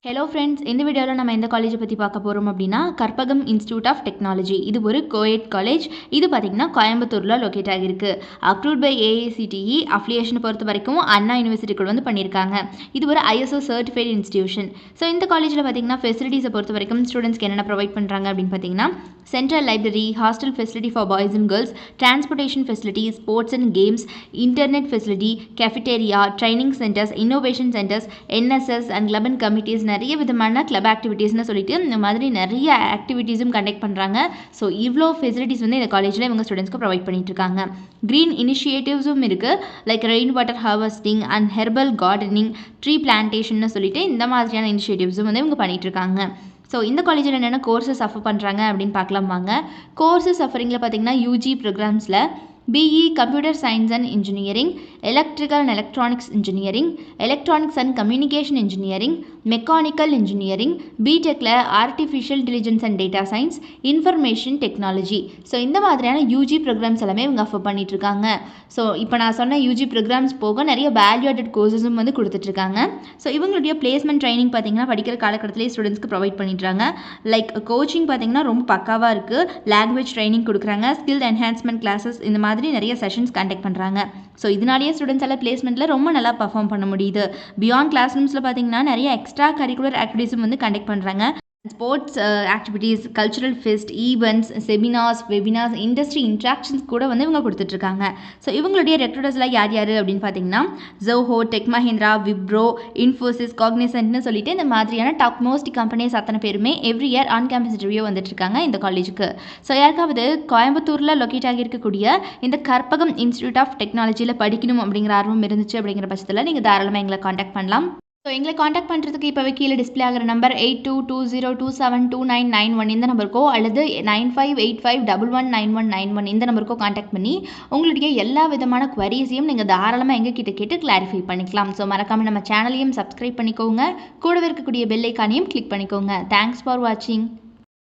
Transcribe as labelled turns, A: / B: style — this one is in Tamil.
A: ஹலோ ஃப்ரெண்ட்ஸ், இந்த வீடியோவில் நம்ம எந்த காலேஜை பற்றி பார்க்க போகிறோம் அப்படின்னா கற்பகம் இன்ஸ்டியூட் ஆஃப் டெக்னாலஜி. இது ஒரு கோஎட் காலேஜ். இது பார்த்திங்கன்னா கோயம்புத்தூரில் லொக்கேட் ஆகிருக்கு. Approved by AICTE. அஃபிலியேஷனை பொறுத்த வரைக்கும் அண்ணா யூனிவர்சிட்டி கூட வந்து பண்ணியிருக்காங்க. இது ஒரு ஐஎஸ்ஓ சர்டிஃபைடு இன்ஸ்டியூஷன். ஸோ இந்த காலேஜில் பார்த்திங்கன்னா ஃபெசிலிட்டிஸை பொறுத்த வரைக்கும் ஸ்டூடெண்ட்ஸ்க்கு என்னென்ன ப்ரொவைட் பண்ணுறாங்க அப்படின்னு பார்த்தீங்கன்னா central library, hostel facility for boys and girls, transportation facility, sports and games, internet facility, cafeteria, training centres, innovation centres, NSS and club and committees, நிறைய விதமான கிளப் ஆக்டிவிட்டீஸ்னு சொல்லிட்டு இந்த மாதிரி நிறைய ஆக்டிவிட்டீஸும் கண்டக்ட் பண்ணுறாங்க. ஸோ இவ்வளோ ஃபெசிலிட்டிஸ் வந்து இந்த காலேஜில் இவங்க ஸ்டூடெண்ட்ஸ்க்கு ப்ரொவைட் பண்ணிட்டு இருக்காங்க. க்ரீன் இனிஷியேட்டிவ்ஸும் இருக்குது. Like rain water harvesting and herbal gardening, tree plantation சொல்லிட்டு இந்த மாதிரியான இனிஷியேட்டிவ்ஸும் வந்து இவங்க பண்ணிட்டு இருக்காங்க. ஸோ இந்த காலேஜில் என்னென்ன கோர்சஸ் ஆஃபர் பண்ணுறாங்க அப்படின்னு பார்க்கலாம் வாங்க. கோர்சஸ் ஆஃபரிங்கில் பார்த்தீங்கன்னா யூஜி ப்ரோக்ராம்ஸில் BE computer science and engineering, electrical and electronics engineering, electronics and communication engineering, mechanical engineering, பிடெக்கில் artificial intelligence and data science, information technology. So இந்த மாதிரியான யூஜி ப்ரோக்ராம்ஸ் எல்லாமே இவங்க ஆஃபர் பண்ணிகிட்ருக்காங்க. ஸோ இப்போ நான் சொன்ன யூஜி ப்ரோக்ராம்ஸ் போக நிறைய வேல்யூடட் கோர்சஸும் வந்து கொடுத்துட்ருக்காங்க. ஸோ இவங்களுடைய பிளேஸ்மெண்ட் ட்ரைனிங் பார்த்திங்கன்னா படிக்கிற காலகட்டத்திலே ஸ்டூடெண்ட்ஸ்க்கு ப்ரொவைட் பண்ணிடுறாங்க. லைக் கோச்சிங் பார்த்திங்கன்னா ரொம்ப பக்காவாக இருக்குது. லாங்குவேஜ் ட்ரைனிங் கொடுக்குறாங்க. ஸ்கில் என்ஹான்ஸ்மெண்ட் கிளாஸஸ், இந்த மாதிரி நிறைய செஷன்ஸ் கண்டக்ட் பண்ணுறாங்க. ஸோ இதனாலேயே ஸ்டூடெண்ட்ஸ் எல்லாம் பிளேஸ்மெண்ட்டில் ரொம்ப நல்லா பர்ஃபார்ம் பண்ண முடியுது. பியாண்ட் கிளாஸ் ரூம்ஸில் பார்த்தீங்கன்னா நிறைய எக்ஸ்ட்ரா கரிக்குலர் ஆக்டிவிட்டீஸும் வந்து கண்டக்ட் பண்ணுறாங்க. Sports activities, cultural fest, events, seminars, webinars, industry interactions கூட வந்து இவங்க கொடுத்துட்ருக்காங்க. ஸோ இவங்களுடைய ரெக்ரூட்டர்ஸ்லாம் யார் யார் அப்படின்னு பார்த்தீங்கன்னா ஜோஹோ, டெக் மஹிந்திரா, விப்ரோ, இன்ஃபோசிஸ், காக்னிசன்ட்னு சொல்லிட்டு இந்த மாதிரியான டாப் மோஸ்ட் கம்பெனிஸ் அத்தனை பேருமே every year on campus interview வந்துட்டுருக்காங்க இந்த காலேஜுக்கு. ஸோ யாருக்காவது கோயம்புத்தூரில் லொக்கேட் ஆகியிருக்கக்கூடிய இந்த கற்பகம் இன்ஸ்டியூட் ஆஃப் டெக்னாலஜியில் படிக்கணும் அப்படிங்கிற ஆர்வம் இருந்துச்சு அப்படிங்கிற பட்சத்தில் நீங்கள் தாராளமாக எங்களை காண்டாக்ட் பண்ணலாம். ஸோ எங்களை காண்டாக்ட் பண்ணுறதுக்கு இப்போவே கீழே டிஸ்பிளே ஆகிற நம்பர் 8220272991 இந்த நம்பருக்கோ அல்லது 9585119191 இந்த நம்பருக்கோ காண்டாக்ட் பண்ணி உங்களுடைய எல்லா விதமான குவரிஸையும் நீங்கள் தாராளமாக எங்ககிட்ட கேட்டு கிளாரிஃபை பண்ணிக்கலாம். ஸோ மறக்காமல் நம்ம சேனலையும் சப்ஸ்கிரைப் பண்ணிக்கோங்க. கூடவே இருக்கக்கூடிய பெல் ஐக்கானையும் கிளிக் பண்ணிக்கோங்க. தேங்க்ஸ் ஃபார் வாட்சிங்.